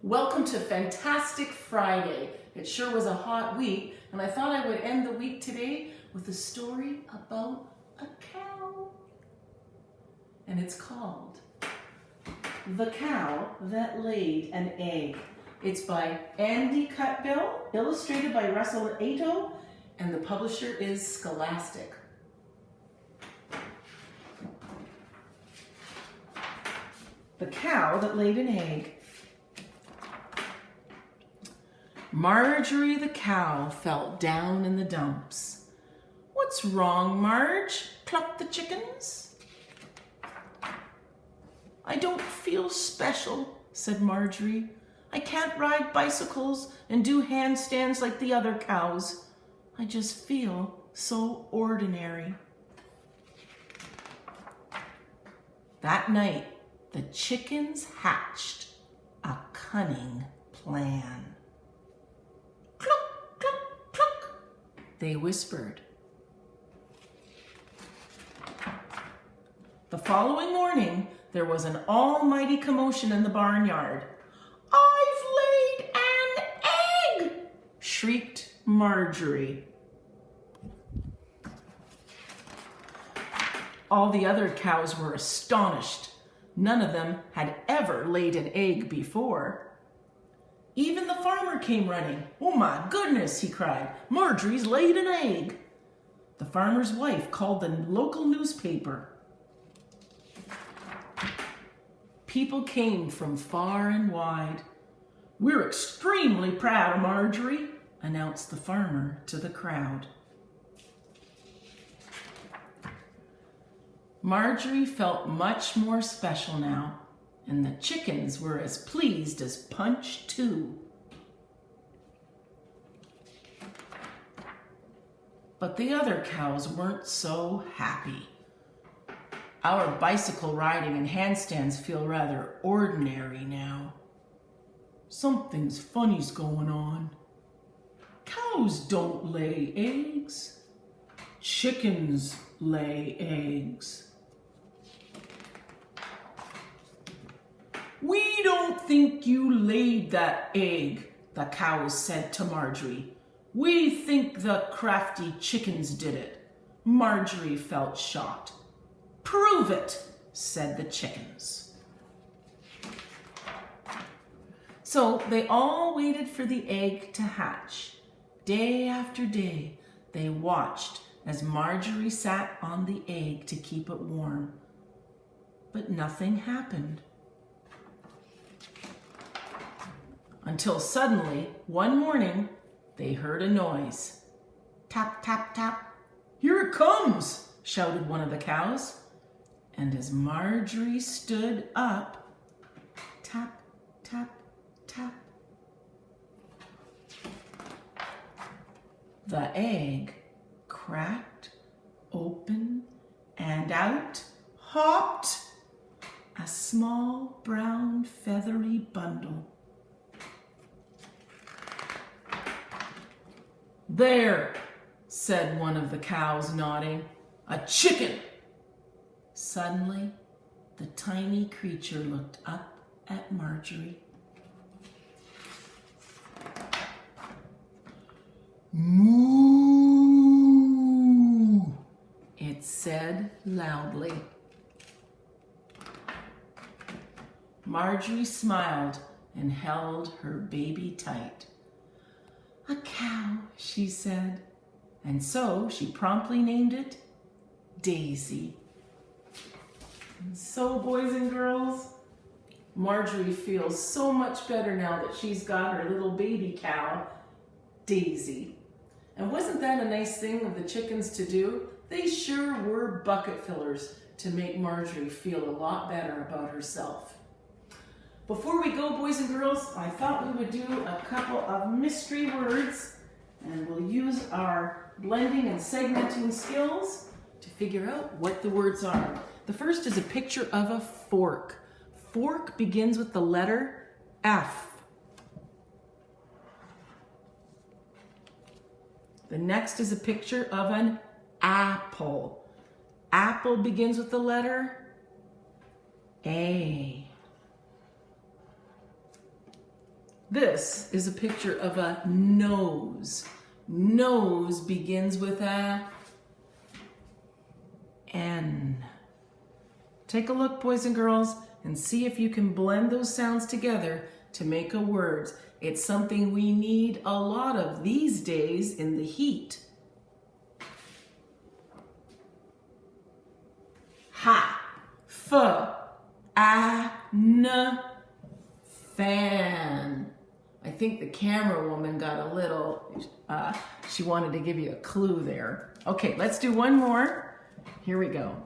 Welcome to Fantastic Friday. It sure was a hot week, and I thought I would end the week today with a story about a cow. And it's called The Cow That Laid an Egg. It's by Andy Cutbill, illustrated by Russell Ato, and the publisher is Scholastic. The Cow That Laid an Egg. Marjorie the cow felt down in the dumps. "What's wrong, Marge?" clucked the chickens. "I don't feel special," said Marjorie. "I can't ride bicycles and do handstands like the other cows. I just feel so ordinary." That night, the chickens hatched a cunning plan. "Cluck, cluck, cluck," they whispered. The following morning, there was an almighty commotion in the barnyard. "I've laid an egg!" shrieked Marjorie. All the other cows were astonished. None of them had ever laid an egg before. Even the farmer came running. "Oh my goodness," he cried, "Marjorie's laid an egg." The farmer's wife called the local newspaper. People came from far and wide. "We're extremely proud of Marjorie," announced the farmer to the crowd. Marjorie felt much more special now, and the chickens were as pleased as Punch too. But the other cows weren't so happy. "Our bicycle riding and handstands feel rather ordinary now. Something's funny's going on. Cows don't lay eggs. Chickens lay eggs. We don't think you laid that egg," the cows said to Marjorie. "We think the crafty chickens did it." Marjorie felt shocked. "Prove it," said the chickens. So they all waited for the egg to hatch. Day after day, they watched as Marjorie sat on the egg to keep it warm. But nothing happened. Until suddenly, one morning, they heard a noise. "Tap, tap, tap. Here it comes," shouted one of the cows. And as Marjorie stood up, tap, tap, tap, the egg cracked open, and out hopped a small brown feathery bundle. "There," said one of the cows, nodding. "A chicken." Suddenly, the tiny creature looked up at Marjorie. "Moo," it said loudly. Marjorie smiled and held her baby tight. "A cow," she said, and so she promptly named it Daisy. And so, boys and girls, Marjorie feels so much better now that she's got her little baby cow, Daisy. And wasn't that a nice thing of the chickens to do? They sure were bucket fillers to make Marjorie feel a lot better about herself. Before we go, boys and girls, I thought we would do a couple of mystery words, and we'll use our blending and segmenting skills to figure out what the words are. The first is a picture of a fork. Fork begins with the letter F. The next is a picture of an apple. Apple begins with the letter A. This is a picture of a nose. Nose begins with a N. Take a look, boys and girls, and see if you can blend those sounds together to make a word. It's something we need a lot of these days in the heat. Ha, f, a, n, fan. I think the camera woman got a little, she wanted to give you a clue there. Okay, let's do one more. Here we go.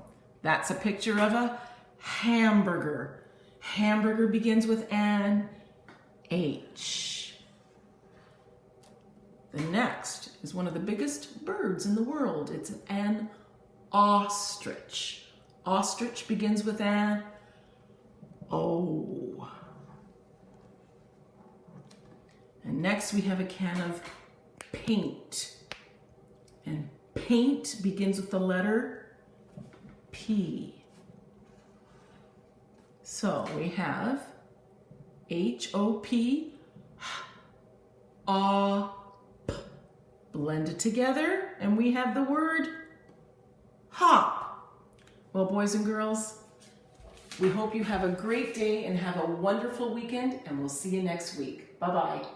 That's a picture of a hamburger. Hamburger begins with an H. The next is one of the biggest birds in the world. It's an ostrich. Ostrich begins with an O. And next we have a can of paint. And paint begins with the letter P. So we have H-O-P, A-P. Blended together, and we have the word hop. Well, boys and girls, we hope you have a great day and have a wonderful weekend, and we'll see you next week. Bye-bye.